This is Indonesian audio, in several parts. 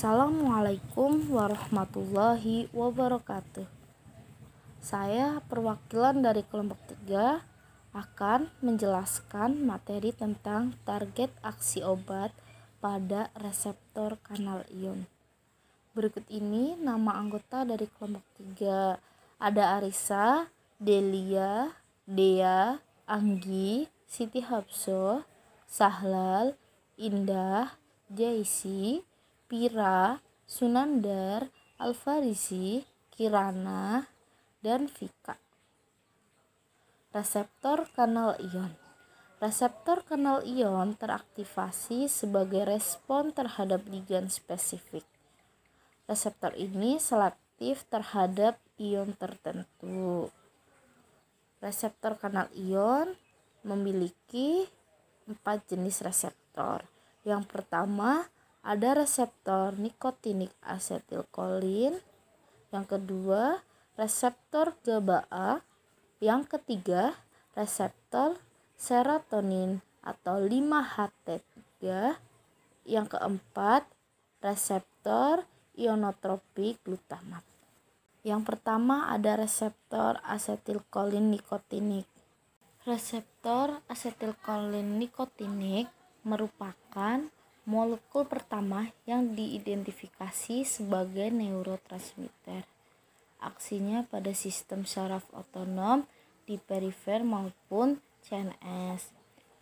Assalamualaikum warahmatullahi wabarakatuh. Saya perwakilan dari kelompok 3 akan menjelaskan materi tentang target aksi obat pada reseptor kanal ion. Berikut ini nama anggota dari kelompok 3. Ada Arisa, Delia, Dea, Anggi, Siti Habso, Sahlal, Indah, Jaisi, Pira, Sunandar, Alfarisi, Kirana, dan Vika. Reseptor kanal ion. Reseptor kanal ion teraktivasi sebagai respon terhadap ligan spesifik. Reseptor ini selektif terhadap ion tertentu. Reseptor kanal ion memiliki 4 jenis reseptor. Yang pertama ada reseptor nikotinik asetilkolin. Yang kedua reseptor GABA-A. Yang ketiga reseptor serotonin atau 5-HT3. Yang keempat reseptor ionotropik glutamat. Yang pertama ada reseptor asetilkolin nikotinik. Reseptor asetilkolin nikotinik merupakan molekul pertama yang diidentifikasi sebagai neurotransmitter. Aksinya pada sistem saraf otonom di perifer maupun CNS.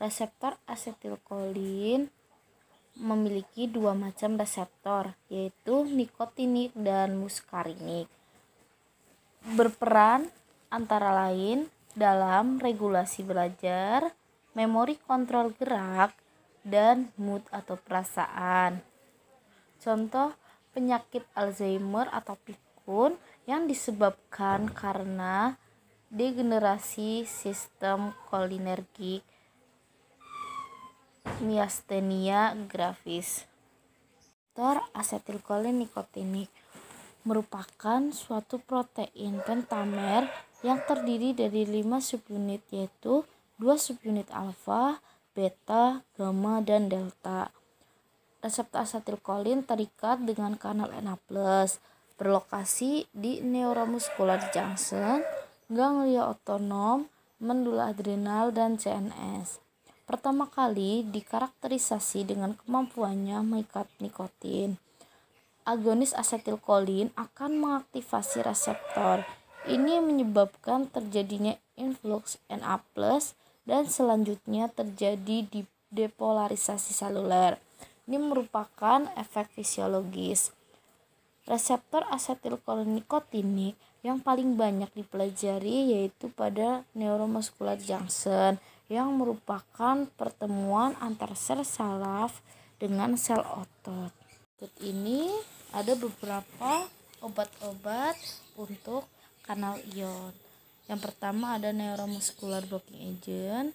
Reseptor asetilkolin memiliki 2 macam reseptor, yaitu nikotinik dan muskarinik. Berperan antara lain dalam regulasi belajar, memori kontrol gerak, dan mood atau perasaan. Contoh penyakit Alzheimer atau pikun yang disebabkan karena degenerasi sistem kolinergik, miastenia gravis. Reseptor asetilkolin nikotinik merupakan suatu protein pentamer yang terdiri dari 5 subunit, yaitu 2 subunit alfa, beta, gamma, dan delta. Reseptor asetilkolin terikat dengan kanal Na+, berlokasi di neuromuscular junction, ganglia otonom, mendula adrenal, dan CNS. Pertama kali dikarakterisasi dengan kemampuannya mengikat nikotin. Agonis asetilkolin akan mengaktifasi reseptor. Ini menyebabkan terjadinya influx Na+, dan selanjutnya terjadi depolarisasi seluler. Ini merupakan efek fisiologis. Reseptor asetilkolin nikotinik yang paling banyak dipelajari yaitu pada neuromuscular junction, yang merupakan pertemuan antar sel saraf dengan sel otot. Berikut ini ada beberapa obat-obat untuk kanal ion. Yang pertama ada neuromuscular blocking agent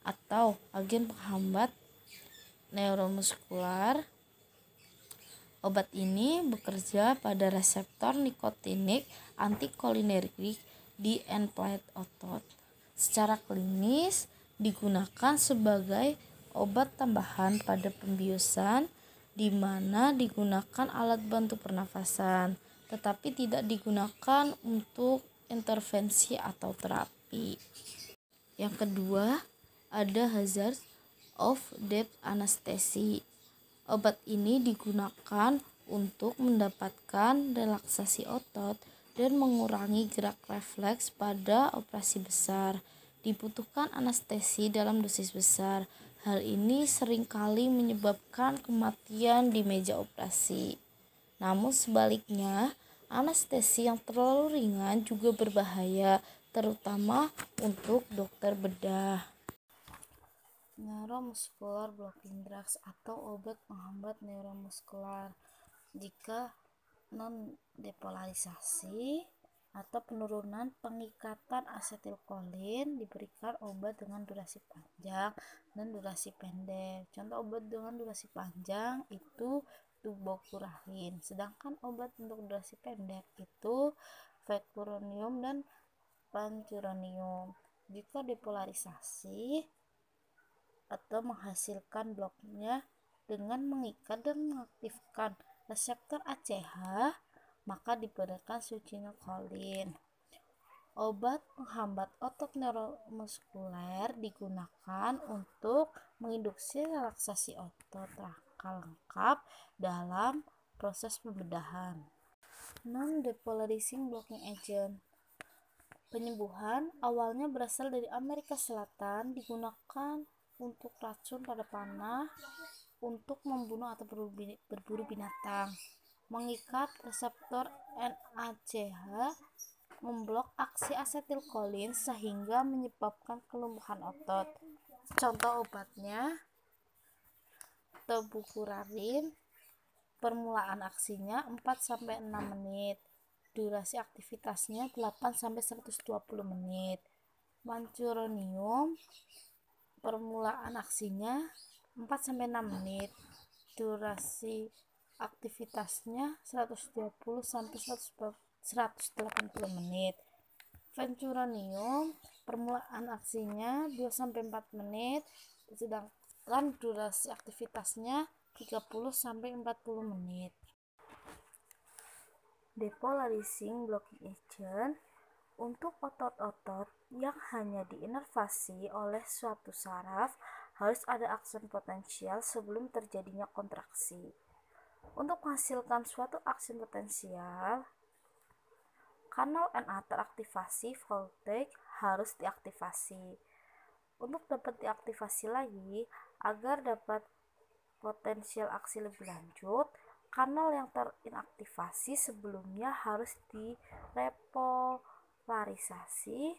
atau agen penghambat neuromuskular. Obat ini bekerja pada reseptor nikotinik antikolinergik di end-plate otot. Secara klinis digunakan sebagai obat tambahan pada pembiusan, di mana digunakan alat bantu pernafasan, tetapi tidak digunakan untuk intervensi atau terapi. Yang kedua ada hazard of death anestesi. Obat ini digunakan untuk mendapatkan relaksasi otot dan mengurangi gerak refleks pada operasi besar. Dibutuhkan anestesi dalam dosis besar. Hal ini seringkali menyebabkan kematian di meja operasi. Namun sebaliknya, anestesi yang terlalu ringan juga berbahaya, terutama untuk dokter bedah. Neuromuscular blocking drugs atau obat penghambat neuromuskular. Jika non-depolarisasi atau penurunan pengikatan asetilkolin, diberikan obat dengan durasi panjang dan durasi pendek. Contoh obat dengan durasi panjang itu tubokurahin, sedangkan obat untuk durasi pendek itu vecuronium dan pancuronium. Jika depolarisasi atau menghasilkan bloknya dengan mengikat dan mengaktifkan reseptor ACH, maka diberikan succinylcholine. Obat penghambat otot neuromuskuler digunakan untuk menginduksi relaksasi otot rangka lengkap dalam proses pembedahan. Non-depolarizing blocking agent. Penyembuhan awalnya berasal dari Amerika Selatan, digunakan untuk racun pada panah untuk membunuh atau berburu binatang. Mengikat reseptor NACH, memblok aksi asetilkolin sehingga menyebabkan kelumpuhan otot. Contoh obatnya tebukurarin, permulaan aksinya 4-6 menit, durasi aktivitasnya 8-120 menit. Mancuronium, permulaan aksinya 4-6 menit, durasi aktivitasnya 120-180 menit. Vencuronium, permulaan aksinya 2-4 menit, sedangkan durasi aktivitasnya 30-40 menit. Depolarizing blocking agent untuk otot-otot yang hanya diinervasi oleh suatu saraf harus ada akson potensial sebelum terjadinya kontraksi. Untuk menghasilkan suatu akson potensial, kanal NA teraktivasi, voltage harus diaktifasi. Untuk dapat diaktifasi lagi, agar dapat potensial aksi lebih lanjut, kanal yang terinaktivasi sebelumnya harus direpolarisasi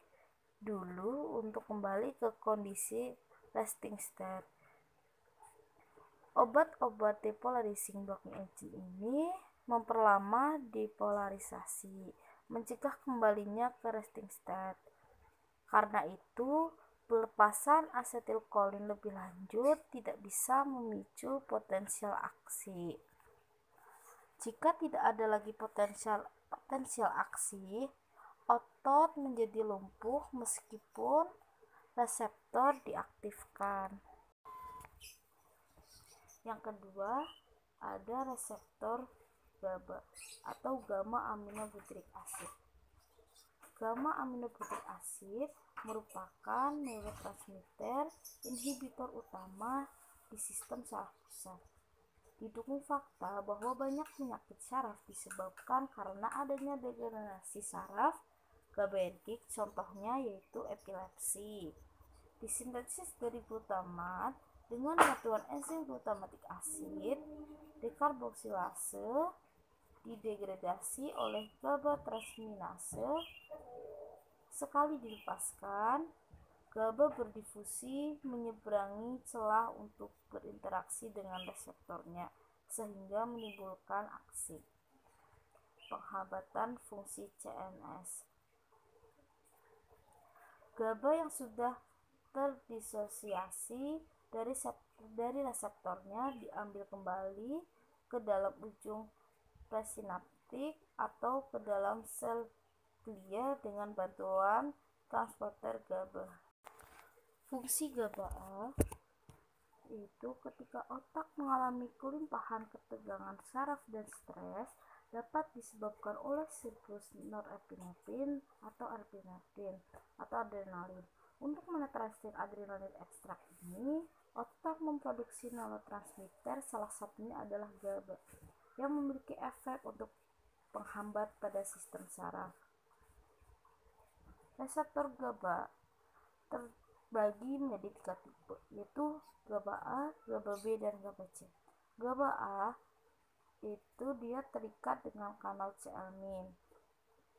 dulu untuk kembali ke kondisi resting state. Obat-obat depolarizing blocking agent ini memperlama depolarisasi, mencegah kembalinya ke resting state. Karena itu, pelepasan asetilkolin lebih lanjut tidak bisa memicu potensial aksi. Jika tidak ada lagi potensial aksi, otot menjadi lumpuh meskipun reseptor diaktifkan. Yang kedua, ada reseptor GABA atau gamma aminobutyric acid. Gamma aminobutyric acid merupakan neurotransmitter inhibitor utama di sistem saraf pusat. Didukung fakta bahwa banyak penyakit saraf disebabkan karena adanya degenerasi saraf GABAergik, contohnya yaitu epilepsi. Disintesis dari glutamat dengan bantuan enzim glutamatik asid, dekarboksilase didegradasi oleh GABA transminase. Sekali dilepaskan, GABA berdifusi menyeberangi celah untuk berinteraksi dengan reseptornya sehingga menimbulkan aksi penghambatan fungsi CNS. GABA yang sudah terdisosiasi dari reseptornya diambil kembali ke dalam ujung presinaptik atau ke dalam sel glia dengan bantuan transporter GABA. Fungsi GABA yaitu ketika otak mengalami kelimpahan ketegangan saraf dan stres dapat disebabkan oleh siklus norepinefrin atau epinefrin atau adrenalin. Untuk menetralisir adrenalin ekstrak ini, otak memproduksi neurotransmitter, salah satunya adalah GABA, yang memiliki efek untuk penghambat pada sistem saraf. Reseptor GABA terbagi menjadi 3 tipe, yaitu GABA A, GABA B, dan GABA C. GABA A itu dia terikat dengan kanal C-almin.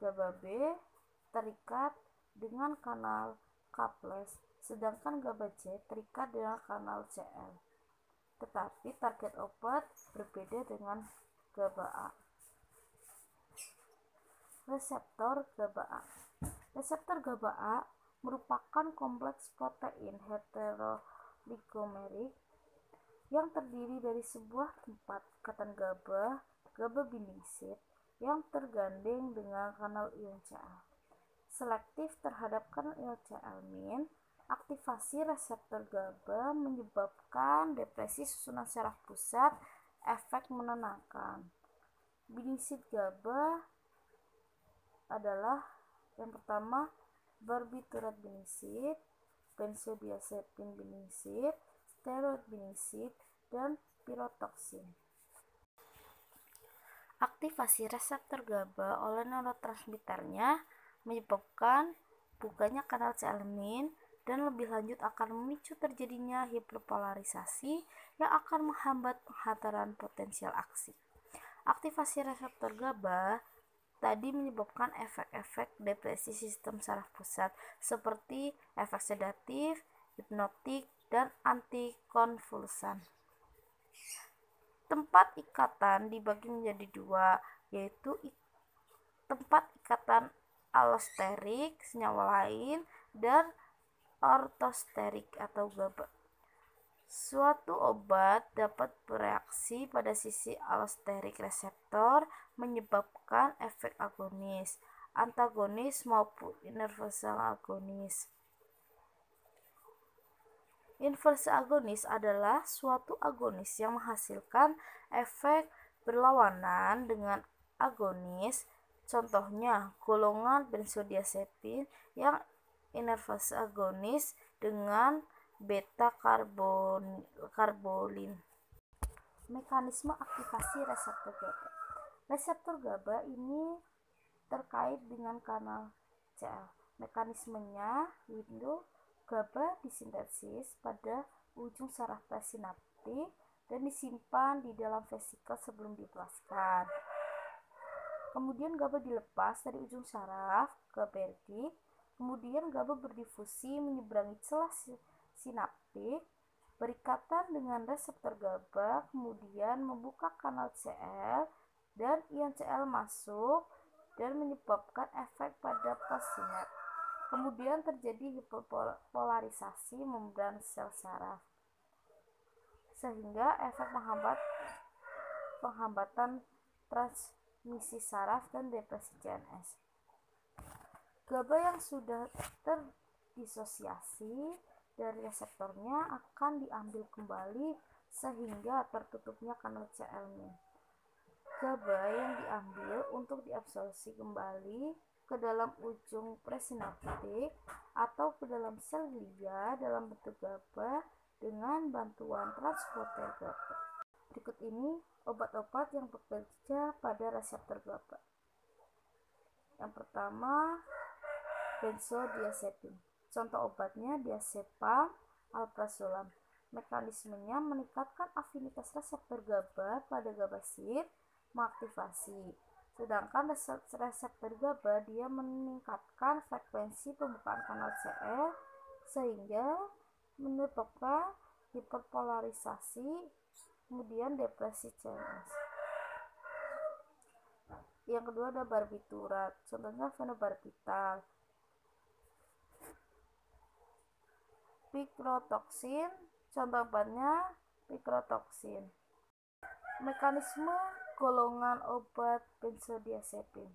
GABA B terikat dengan kanal K+, sedangkan GABA C terikat dengan kanal Cl. Tetapi target obat berbeda dengan GABA A. Reseptor GABA A. Reseptor GABA A merupakan kompleks protein heteroligomerik yang terdiri dari sebuah tempat ikatan GABA binding site yang tergandeng dengan kanal ion Ca. Selektif terhadap kanal ion Ca-almin, aktivasi reseptor GABA menyebabkan depresi susunan saraf pusat, efek menenangkan. Benisit GABA adalah yang pertama barbiturat benisit, benzodiazepin benisit, steroid benisit, dan pirotoksin. Aktivasi reseptor GABA oleh neurotransmitternya menyebabkan bukanya kanal C-alamin dan lebih lanjut akan memicu terjadinya hiperpolarisasi yang akan menghambat penghantaran potensial aksi. Aktivasi reseptor GABA tadi menyebabkan efek-efek depresi sistem saraf pusat seperti efek sedatif, hipnotik, dan antikonvulsan. Tempat ikatan dibagi menjadi dua, yaitu tempat ikatan allosterik senyawa lain dan ortosterik atau GABA. Suatu obat dapat bereaksi pada sisi allosterik reseptor menyebabkan efek agonis, antagonis maupun inverse agonis. Inverse agonis adalah suatu agonis yang menghasilkan efek berlawanan dengan agonis. Contohnya, golongan benzodiazepin yang inverse agonis dengan beta karbolin. Mekanisme aktivasi reseptor GABA. Reseptor GABA ini terkait dengan kanal CL. Mekanismenya yaitu GABA disintesis pada ujung saraf presinaptik dan disimpan di dalam vesikel sebelum dilepaskan. Kemudian GABA dilepas dari ujung saraf GABAergic. Kemudian GABA berdifusi menyeberangi celah sinaptik, berikatan dengan reseptor GABA, kemudian membuka kanal Cl dan ion Cl masuk dan menyebabkan efek pada postsinaps. Kemudian terjadi hiperpolarisasi membran sel saraf, sehingga efek penghambatan transmisi saraf dan depresi CNS. GABA yang sudah terdisosiasi dari reseptornya akan diambil kembali sehingga tertutupnya kanal C-alamin. GABA yang diambil untuk diabsorpsi kembali ke dalam ujung presinaptik atau ke dalam sel glia dalam bentuk GABA dengan bantuan transporter GABA. Berikut ini obat-obat yang bekerja pada reseptor GABA. Yang pertama, benzodiazepin. Contoh obatnya diazepam, alprazolam. Mekanismenya meningkatkan afinitas reseptor GABA pada GABAsit, mengaktifasi. Sedangkan reseptor GABA dia meningkatkan frekuensi pembukaan kanal Cl sehingga menyebabkan hiperpolarisasi, kemudian depresi CNS. Yang kedua ada barbiturat, contohnya fenobarbital. Pikrotoksin, contoh obatnya pikrotoksin. Mekanisme golongan obat benzodiazepin.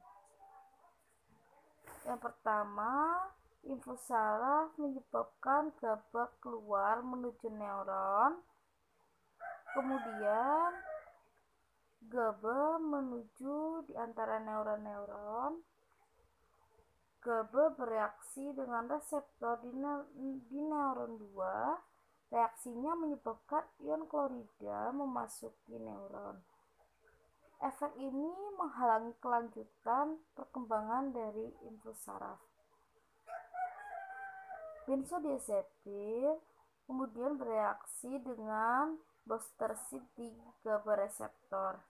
Yang pertama, infus saraf menyebabkan GABA keluar menuju neuron. Kemudian GABA menuju di antara neuron-neuron. GABA bereaksi dengan reseptor di neuron 2. Reaksinya menyebabkan ion klorida memasuki neuron. Efek ini menghalangi kelanjutan perkembangan dari infus saraf. Benzodiazepin kemudian bereaksi dengan boostersit di GABA reseptor.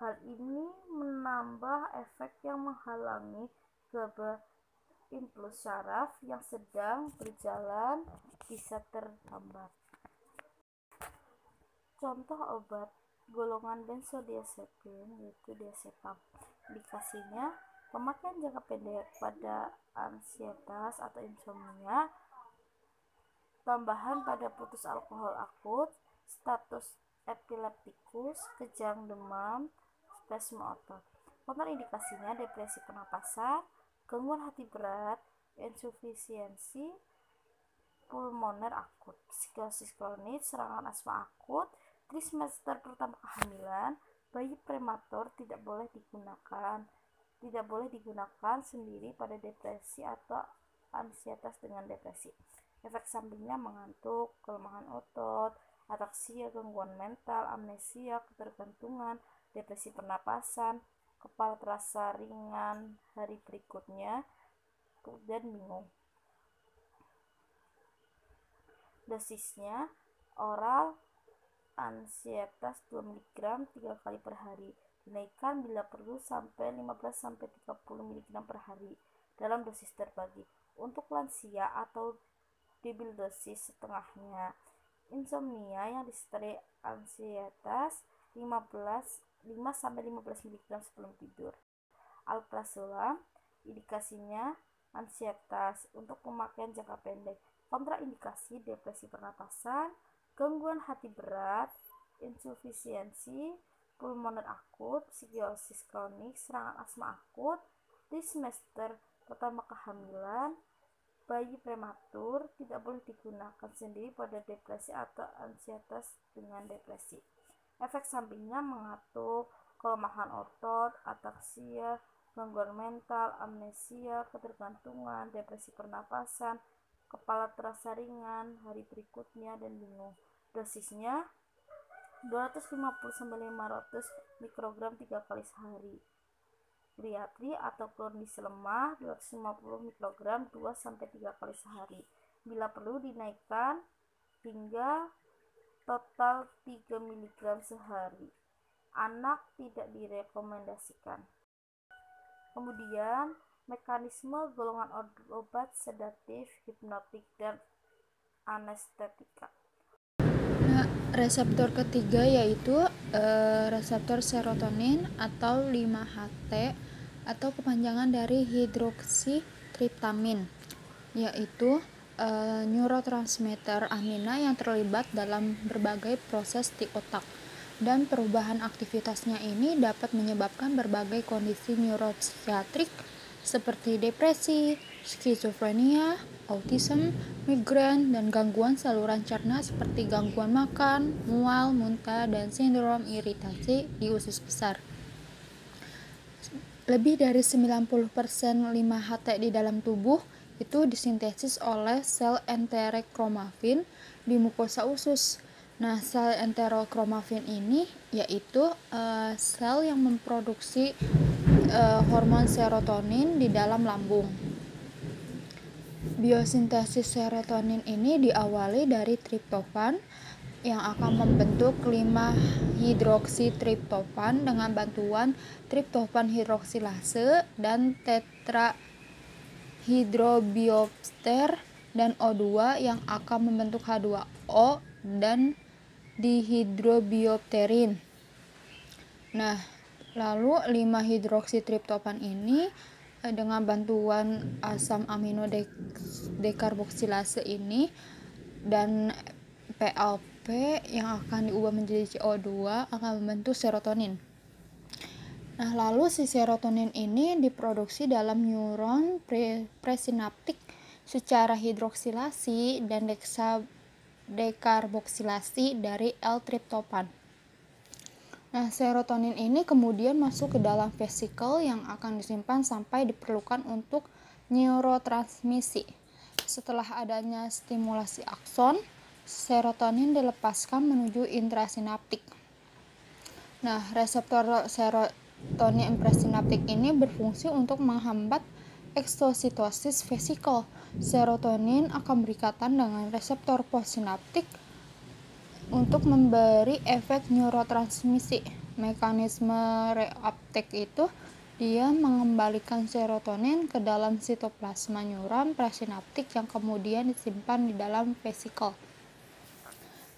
Hal ini menambah efek yang menghalangi GABA impuls saraf yang sedang berjalan bisa terhambat. Contoh obat golongan benzodiazepin yaitu diazepam. Indikasinya pemakaian jangka pendek pada ansietas atau insomnia, tambahan pada putus alkohol akut, status epileptikus, kejang demam, spasme otot. Kontraindikasinya depresi pernapasan, gangguan hati berat, insufisiensi pulmoner akut, psikosis kronis, serangan asma akut, trimester pertama kehamilan, bayi prematur tidak boleh digunakan sendiri pada depresi atau ansietas dengan depresi. Efek sampingnya mengantuk, kelemahan otot, ataksia, gangguan mental, amnesia, ketergantungan, depresi pernapasan, kepala terasa ringan hari berikutnya, dan bingung. Dosisnya oral ansietas 2 mg 3 kali per hari, dinaikkan bila perlu sampai 15-30 mg per hari dalam dosis terbagi. Untuk lansia atau debil dosis setengahnya. Insomnia yang disertai ansietas 5-15 mg sebelum tidur. Alprazolam indikasinya ansietas untuk pemakaian jangka pendek. Kontraindikasi depresi pernapasan, gangguan hati berat, insufisiensi pulmoner akut, psikiosis kronik, serangan asma akut. Di semester pertama kehamilan, bayi prematur tidak boleh digunakan sendiri pada depresi atau ansietas dengan depresi. Efek sampingnya mengantuk, kelemahan otot, ataksia, gangguan mental, amnesia, ketergantungan, depresi pernapasan, kepala terasa ringan hari berikutnya, dan bingung. Dosisnya 250-500 mikrogram 3 kali sehari. Geriatri atau kondisi lemah 250 mikrogram 2-3 kali sehari. Bila perlu dinaikkan hingga total 3 mg sehari. Anak tidak direkomendasikan. Kemudian mekanisme golongan obat sedatif, hipnotik, dan anestetika. Nah, reseptor ketiga yaitu reseptor serotonin atau 5-HT atau kepanjangan dari hidroksitriptamin, yaitu neurotransmitter amina yang terlibat dalam berbagai proses di otak, dan perubahan aktivitasnya ini dapat menyebabkan berbagai kondisi neuropsikiatrik seperti depresi, skizofrenia, autism, migrain, dan gangguan saluran cerna seperti gangguan makan, mual, muntah, dan sindrom iritasi di usus besar. Lebih dari 90% 5-HT di dalam tubuh itu disintesis oleh sel enterokromafin di mukosa usus. Nah, sel enterokromafin ini yaitu sel yang memproduksi hormon serotonin di dalam lambung. Biosintesis serotonin ini diawali dari triptofan yang akan membentuk 5-hidroksitriptofan dengan bantuan triptofan hidroksilase dan tetrahidrobiopter dan O2 yang akan membentuk H2O dan dihidrobiopterin. Nah, lalu 5-hidroksitriptofan ini dengan bantuan asam amino dekarboksilase ini dan PLP yang akan diubah menjadi CO2 akan membentuk serotonin. Nah, lalu si serotonin ini diproduksi dalam neuron presinaptik secara hidroksilasi dan dekarboksilasi dari L-triptofan. Nah, serotonin ini kemudian masuk ke dalam vesikel yang akan disimpan sampai diperlukan untuk neurotransmisi. Setelah adanya stimulasi akson, serotonin dilepaskan menuju intrasinaptik. Nah, reseptor serotonin presinaptik ini berfungsi untuk menghambat eksositosis vesikel. Serotonin akan berikatan dengan reseptor postsinaptik untuk memberi efek neurotransmisi. Mekanisme reuptake itu dia mengembalikan serotonin ke dalam sitoplasma neuron presinaptik yang kemudian disimpan di dalam vesikel.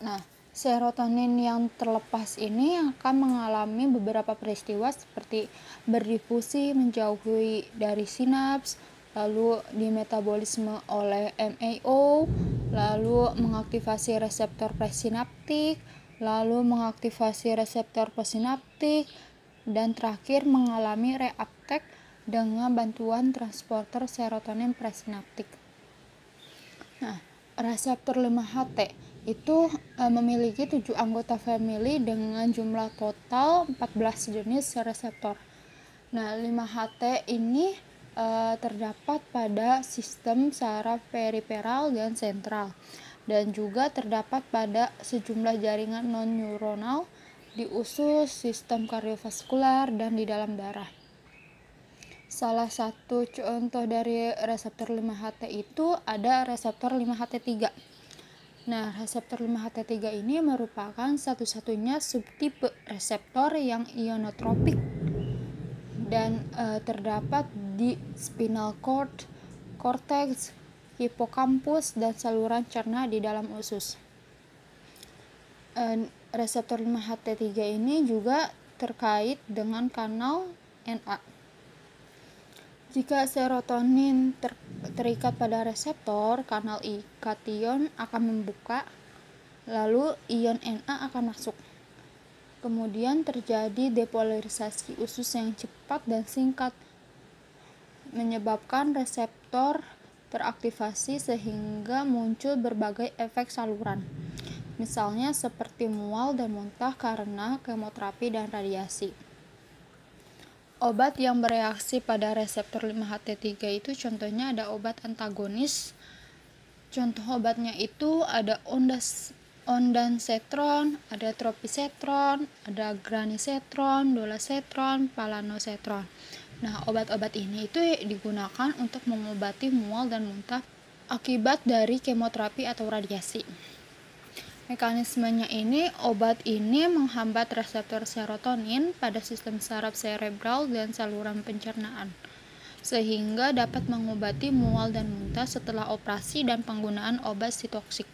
Nah, serotonin yang terlepas ini akan mengalami beberapa peristiwa seperti berdifusi menjauhi dari sinaps, lalu dimetabolisme oleh MAO, lalu mengaktifasi reseptor presinaptik, lalu mengaktifasi reseptor postsinaptik, dan terakhir mengalami reuptake dengan bantuan transporter serotonin presinaptik. Nah, reseptor 5-HT itu memiliki 7 anggota famili dengan jumlah total 14 jenis reseptor. Nah, 5HT ini terdapat pada sistem saraf periferal dan sentral, dan juga terdapat pada sejumlah jaringan non-neuronal di usus, sistem kardiovaskular, dan di dalam darah. Salah satu contoh dari reseptor 5HT itu ada reseptor 5HT3. Nah, reseptor 5HT3 ini merupakan satu-satunya subtipe reseptor yang ionotropik dan terdapat di spinal cord, cortex, hipokampus, dan saluran cerna di dalam usus. Reseptor 5HT3 ini juga terkait dengan kanal NA. Jika serotonin terikat pada reseptor, kanal kation akan membuka, lalu ion Na akan masuk. Kemudian terjadi depolarisasi usus yang cepat dan singkat, menyebabkan reseptor teraktivasi sehingga muncul berbagai efek saluran. Misalnya seperti mual dan muntah karena kemoterapi dan radiasi. Obat yang bereaksi pada reseptor 5HT3 itu contohnya ada obat antagonis. Contoh obatnya itu ada ondansetron, ada tropisetron, ada granisetron, dolasetron, palanosetron. Nah, obat-obat ini itu digunakan untuk mengobati mual dan muntah akibat dari kemoterapi atau radiasi. Mekanismenya ini, obat ini menghambat reseptor serotonin pada sistem saraf cerebral dan saluran pencernaan, sehingga dapat mengobati mual dan muntah setelah operasi dan penggunaan obat sitotoksik.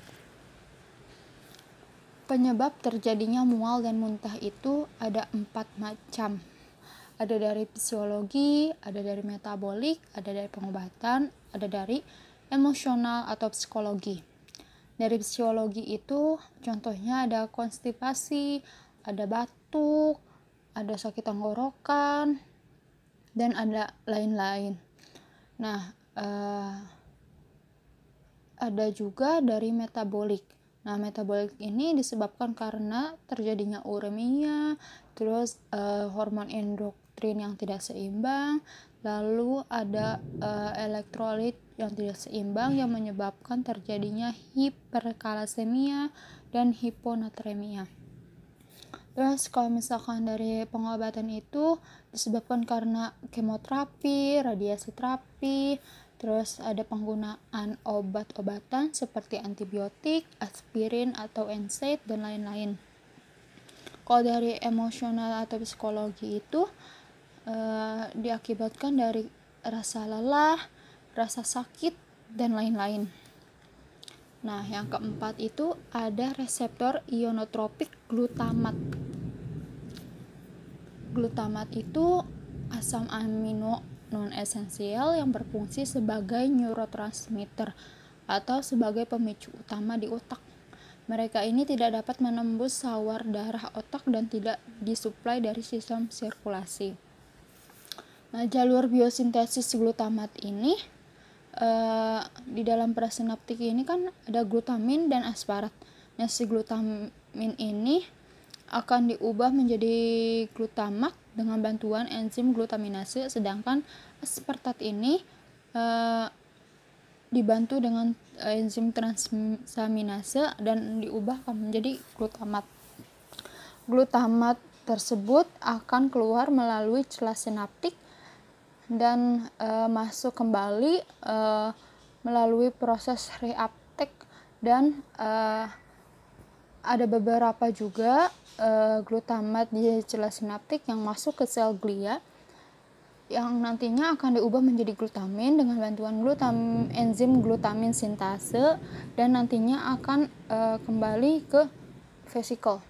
Penyebab terjadinya mual dan muntah itu ada 4 macam. Ada dari fisiologi, ada dari metabolik, ada dari pengobatan, ada dari emosional atau psikologi. Dari fisiologi itu contohnya ada konstipasi, ada batuk, ada sakit tenggorokan, dan ada lain-lain. Nah, ada juga dari metabolik. Nah, metabolik ini disebabkan karena terjadinya uremia, terus hormon endokrin yang tidak seimbang, lalu ada elektrolit yang tidak seimbang yang menyebabkan terjadinya hiperkalasemia dan hiponatremia. Terus kalau misalkan dari pengobatan itu disebabkan karena kemoterapi, radiasi terapi, terus ada penggunaan obat-obatan seperti antibiotik, aspirin atau NSAID dan lain-lain. Kalau dari emosional atau psikologi itu diakibatkan dari rasa lelah, rasa sakit, dan lain-lain. Nah, yang keempat itu ada reseptor ionotropik glutamat. Glutamat itu asam amino non-esensial yang berfungsi sebagai neurotransmitter atau sebagai pemicu utama di otak. Mereka ini tidak dapat menembus sawar darah otak dan tidak disuplai dari sistem sirkulasi. Nah, jalur biosintesis glutamat ini di dalam prasinaptik ini kan ada glutamin dan asparat. Nah, si glutamin ini akan diubah menjadi glutamat dengan bantuan enzim glutaminase, sedangkan aspartat ini dibantu dengan enzim transaminase dan diubah menjadi glutamat. Glutamat tersebut akan keluar melalui celah sinaptik dan masuk kembali melalui proses reuptake dan ada beberapa juga glutamat di celah sinaptik yang masuk ke sel glia yang nantinya akan diubah menjadi glutamin dengan bantuan enzim glutamin sintase dan nantinya akan kembali ke vesikel.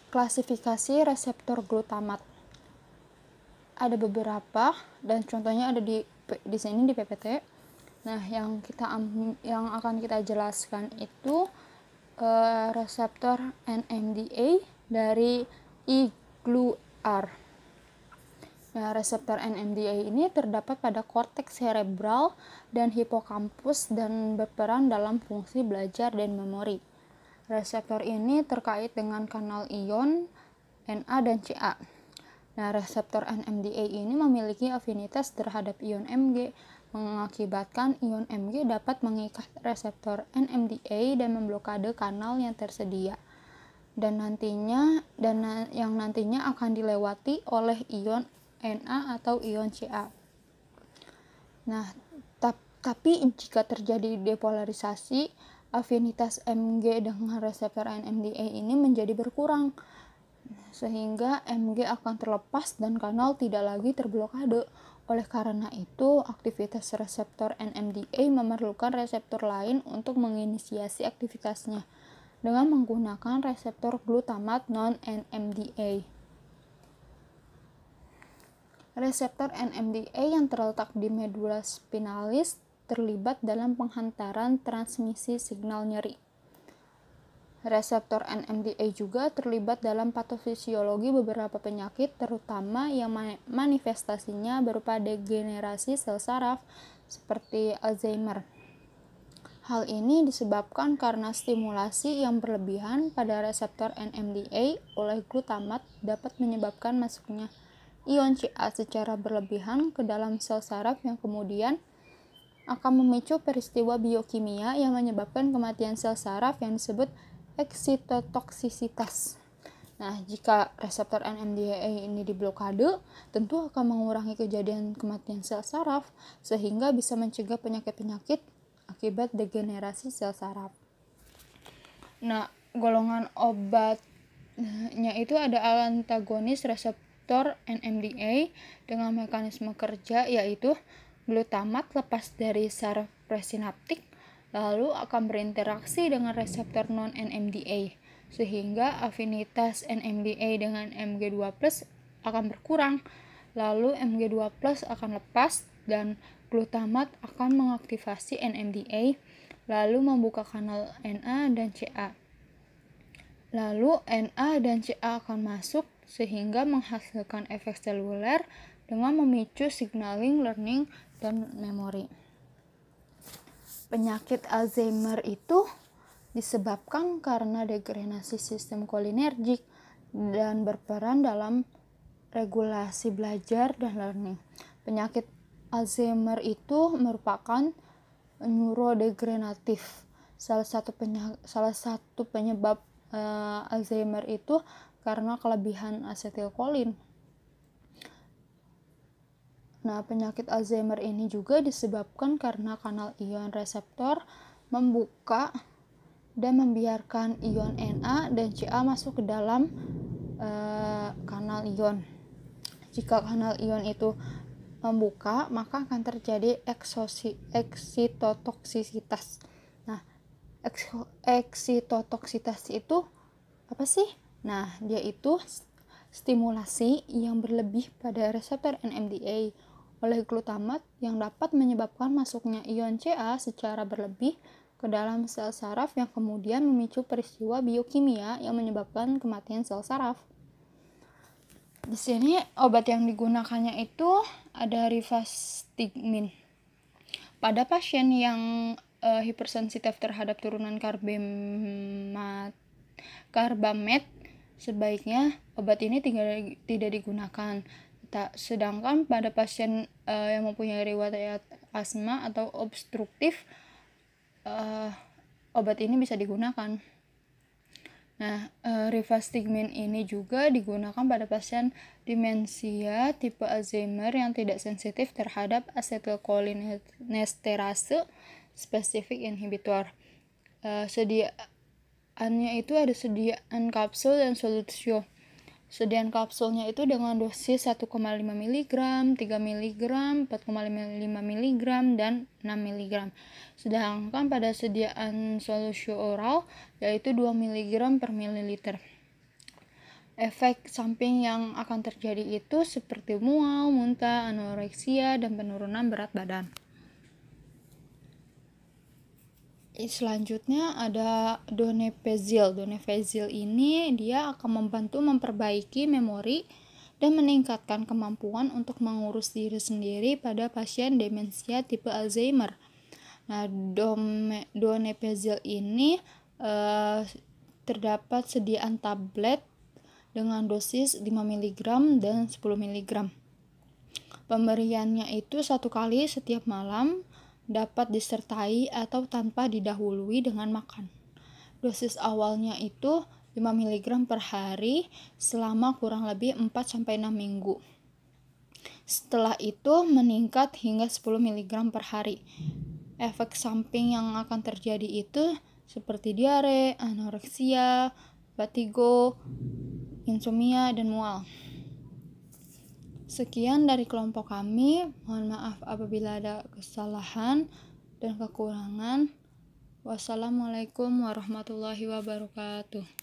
Klasifikasi reseptor glutamat ada beberapa dan contohnya ada di sini di PPT. Nah, yang akan kita jelaskan itu reseptor NMDA dari E-GLUR. Nah, reseptor NMDA ini terdapat pada korteks cerebral dan hipokampus dan berperan dalam fungsi belajar dan memori. Reseptor ini terkait dengan kanal ion Na dan Ca. Nah, reseptor NMDA ini memiliki afinitas terhadap ion Mg, mengakibatkan ion Mg dapat mengikat reseptor NMDA dan memblokade kanal yang tersedia, dan yang nantinya akan dilewati oleh ion Na atau ion Ca. Nah, tapi jika terjadi depolarisasi, afinitas Mg dengan reseptor NMDA ini menjadi berkurang, sehingga Mg akan terlepas dan kanal tidak lagi terblokade. Oleh karena itu, aktivitas reseptor NMDA memerlukan reseptor lain untuk menginisiasi aktivitasnya dengan menggunakan reseptor glutamat non-NMDA. Reseptor NMDA yang terletak di medula spinalis terlibat dalam penghantaran transmisi signal nyeri. Reseptor NMDA juga terlibat dalam patofisiologi beberapa penyakit, terutama yang manifestasinya berupa degenerasi sel saraf seperti Alzheimer. Hal ini disebabkan karena stimulasi yang berlebihan pada reseptor NMDA oleh glutamat dapat menyebabkan masuknya ion Ca secara berlebihan ke dalam sel saraf yang kemudian akan memicu peristiwa biokimia yang menyebabkan kematian sel saraf yang disebut eksitotoksisitas. Nah, jika reseptor NMDA ini diblokade, tentu akan mengurangi kejadian kematian sel saraf sehingga bisa mencegah penyakit-penyakit akibat degenerasi sel saraf. Nah, golongan obatnya itu ada antagonis reseptor NMDA dengan mekanisme kerja yaitu glutamat lepas dari saraf presinaptik lalu akan berinteraksi dengan reseptor non-NMDA, sehingga afinitas NMDA dengan Mg2+ akan berkurang, lalu Mg2+ akan lepas dan glutamat akan mengaktifasi NMDA, lalu membuka kanal Na dan Ca. Lalu Na dan Ca akan masuk sehingga menghasilkan efek seluler dengan memicu signaling, learning, dan memori. Penyakit Alzheimer itu disebabkan karena degenerasi sistem kolinergik dan berperan dalam regulasi belajar dan learning. Penyakit Alzheimer itu merupakan neurodegeneratif. Salah satu penyebab Alzheimer itu karena kelebihan asetilkolin. Nah, penyakit Alzheimer ini juga disebabkan karena kanal ion reseptor membuka dan membiarkan ion Na dan Ca masuk ke dalam kanal ion. Jika kanal ion itu membuka, maka akan terjadi eksitotoksisitas. Nah, eksitotoksitas itu apa sih? Nah, dia itu stimulasi yang berlebih pada reseptor NMDA oleh glutamat yang dapat menyebabkan masuknya ion Ca secara berlebih ke dalam sel saraf yang kemudian memicu peristiwa biokimia yang menyebabkan kematian sel saraf. Di sini obat yang digunakannya itu ada rivastigmin. Pada pasien yang hipersensitif terhadap turunan karbamet, sebaiknya obat ini tidak digunakan. Sedangkan pada pasien yang mempunyai riwayat asma atau obstruktif, obat ini bisa digunakan. Nah, rivastigmin ini juga digunakan pada pasien demensia tipe Alzheimer yang tidak sensitif terhadap asetilkolinesterase spesifik inhibitor. Sediaannya itu ada sediaan kapsul dan solusi. Sediaan kapsulnya itu dengan dosis 1,5 mg, 3 mg, 4,5 mg, dan 6 mg. Sedangkan pada sediaan solusi oral yaitu 2 mg per mililiter. Efek samping yang akan terjadi itu seperti mual, muntah, anoreksia, dan penurunan berat badan. Selanjutnya ada donepezil. Donepezil ini dia akan membantu memperbaiki memori dan meningkatkan kemampuan untuk mengurus diri sendiri pada pasien demensia tipe Alzheimer. Nah, donepezil ini terdapat sediaan tablet dengan dosis 5 mg dan 10 mg. Pemberiannya itu 1 kali setiap malam, dapat disertai atau tanpa didahului dengan makan. Dosis awalnya itu 5 mg per hari selama kurang lebih 4-6 minggu. Setelah itu meningkat hingga 10 mg per hari. Efek samping yang akan terjadi itu seperti diare, anoreksia, vertigo, insomnia, dan mual. Sekian dari kelompok kami. Mohon maaf apabila ada kesalahan dan kekurangan. Wassalamualaikum warahmatullahi wabarakatuh.